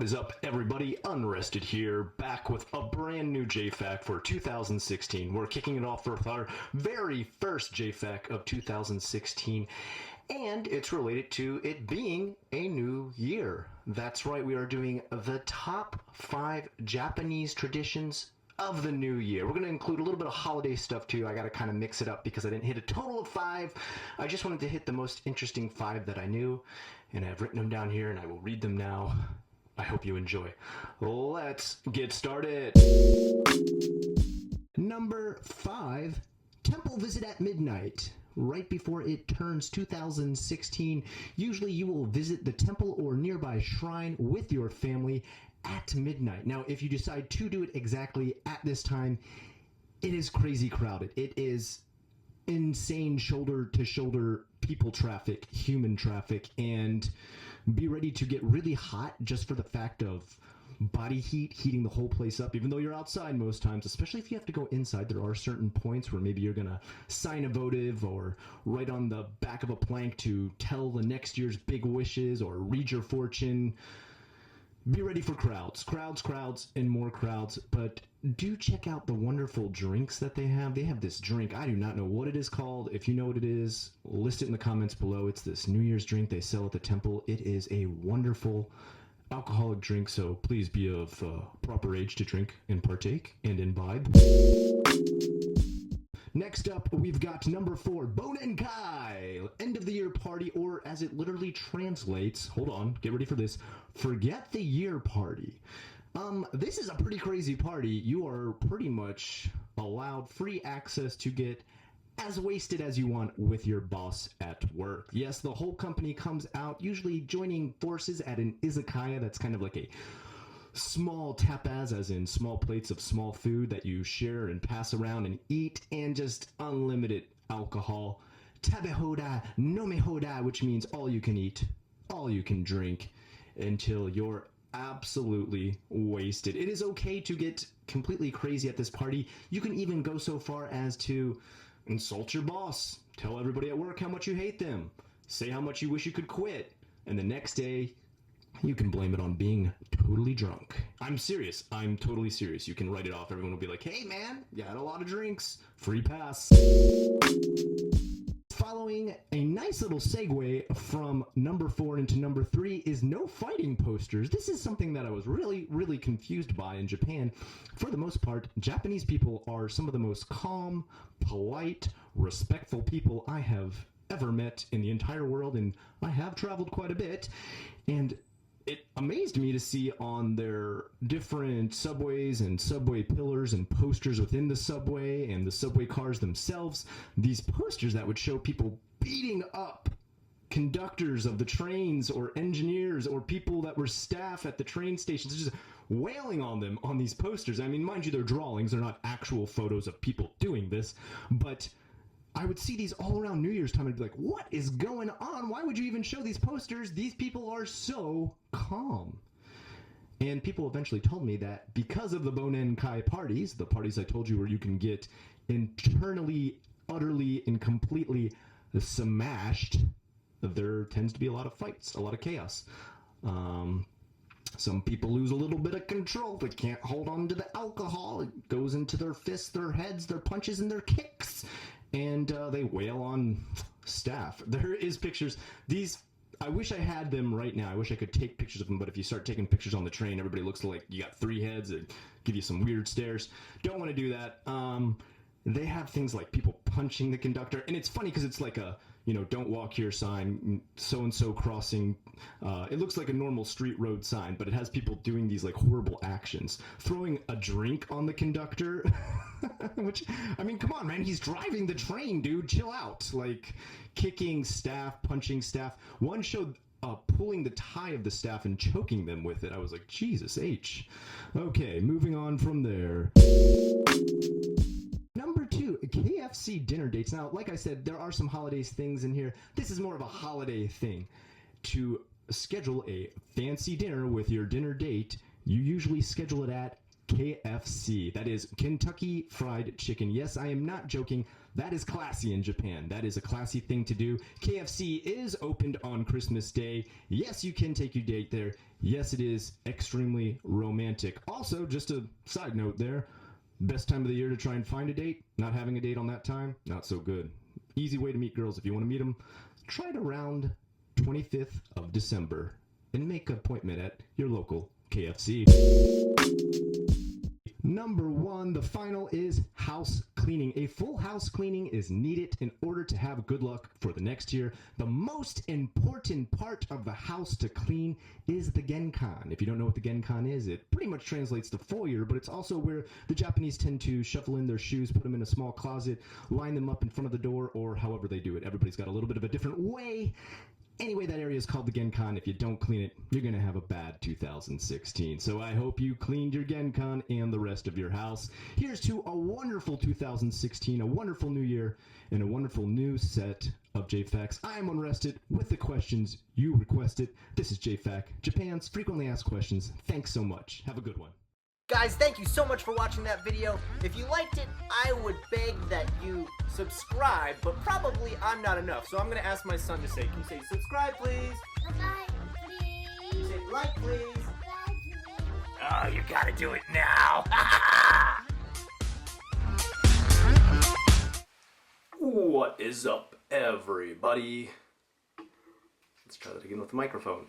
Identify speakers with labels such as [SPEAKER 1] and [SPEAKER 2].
[SPEAKER 1] What is up, everybody? Unrested here, back with a brand new JFAQ for 2016. We're kicking it off with our very first JFAQ of 2016, and it's related to it being a new year. That's right, we are doing the top 5 Japanese traditions of the new year. We're going to include a little bit of holiday stuff too. I got to kind of mix it up because I didn't hit a total of 5. I just wanted to hit the most interesting 5 that I knew, and I've written them down here and I will read them now. I hope you enjoy. Let's get started. Number 5, temple visit at midnight. Right before it turns 2016, usually you will visit the temple or nearby shrine with your family at midnight. Now, if you decide to do it exactly at this time, it is crazy crowded. It is insane shoulder-to-shoulder people traffic, human traffic, and be ready to get really hot just for the fact of body heat heating the whole place up, even though you're outside most times, especially if you have to go inside. There are certain points where maybe you're gonna sign a votive or write on the back of a plank to tell the next year's big wishes or read your fortune. Be ready for crowds, and more crowds, but do check out the wonderful drinks that they have. They have this drink, I do not know what it is called. If you know what it is, list it in the comments below. It's this New Year's drink they sell at the temple. It is a wonderful alcoholic drink, so please be of proper age to drink and partake and imbibe. Next up, we've got number 4, Bonenkai, end of the year party, or as it literally translates, hold on, get ready for this, forget the year party. This is a pretty crazy party. You are pretty much allowed free access to get as wasted as you want with your boss at work. Yes, the whole company comes out, usually joining forces at an izakaya. That's kind of like a small tapas, as in small plates of small food that you share and pass around and eat, and just unlimited alcohol. Tabehoda, nomehoda, which means all you can eat, all you can drink, until you're absolutely wasted. It is okay to get completely crazy at this party. You can even go so far as to insult your boss, tell everybody at work how much you hate them, say how much you wish you could quit, and the next day you can blame it on being totally drunk. I'm serious. I'm totally serious. You can write it off. Everyone will be like, hey man, you had a lot of drinks. Free pass. Following a nice little segue from number 4 into number 3 is no fighting posters. This is something that I was really confused by in Japan. For the most part, Japanese people are some of the most calm, polite, respectful people I have ever met in the entire world, and I have traveled quite a bit, and it amazed me to see on their different subways and subway pillars and posters within the subway and the subway cars themselves, these posters that would show people beating up conductors of the trains or engineers or people that were staff at the train stations, just wailing on them on these posters. I mean, mind you, they're drawings, they're not actual photos of people doing this, but I would see these all around New Year's time and be like, what is going on? Why would you even show these posters? These people are so calm. And people eventually told me that because of the Bonenkai parties, the parties I told you where you can get internally, utterly, and completely smashed, there tends to be a lot of fights, a lot of chaos. Some people lose a little bit of control. They can't hold on to the alcohol. It goes into their fists, their heads, their punches, and their kicks. And they wail on staff. There is pictures. These, I wish I had them right now. I wish I could take pictures of them, but if you start taking pictures on the train, everybody looks like you got 3 heads. They give you some weird stares. Don't want to do that. They have things like people punching the conductor, and it's funny because it's like a, you know, don't walk here sign, so-and-so crossing. It looks like a normal street road sign, but it has people doing these like horrible actions. Throwing a drink on the conductor, which, I mean, come on, man, he's driving the train, dude, chill out. Like, kicking staff, punching staff. One showed pulling the tie of the staff and choking them with it. I was like, Jesus H. Okay, moving on from there. Number 2, KFC dinner dates. Now, like I said, there are some holidays things in here. This is more of a holiday thing. To schedule a fancy dinner with your dinner date, you usually schedule it at KFC. That is Kentucky Fried Chicken. Yes, I am not joking. That is classy in Japan. That is a classy thing to do. KFC is opened on Christmas Day. Yes, you can take your date there. Yes, it is extremely romantic. Also, just a side note there, best time of the year to try and find a date. Not having a date on that time, not so good. Easy way to meet girls if you want to meet them. Try it around 25th of December and make an appointment at your local KFC. Number 1, the final is house cleaning. A full house cleaning is needed in order to have good luck for the next year. The most important part of the house to clean is the genkan. If you don't know what the genkan is, it pretty much translates to foyer, but it's also where the Japanese tend to shuffle in their shoes, put them in a small closet, line them up in front of the door, or however they do it. Everybody's got a little bit of a different way. Anyway, that area is called the genkan. If you don't clean it, you're going to have a bad 2016. So I hope you cleaned your genkan and the rest of your house. Here's to a wonderful 2016, a wonderful new year, and a wonderful new set of JFAQs. I am Unrested with the questions you requested. This is JFAQ, Japan's frequently asked questions. Thanks so much. Have a good one.
[SPEAKER 2] Guys, thank you so much for watching that video. If you liked it, I would beg that you subscribe, but probably I'm not enough. So I'm going to ask my son to say, can you say subscribe, please?
[SPEAKER 3] Like, please.
[SPEAKER 2] Say like, please.
[SPEAKER 3] Like, please.
[SPEAKER 2] Oh, you got to do it now. What is up, everybody? Let's try that again with the microphone.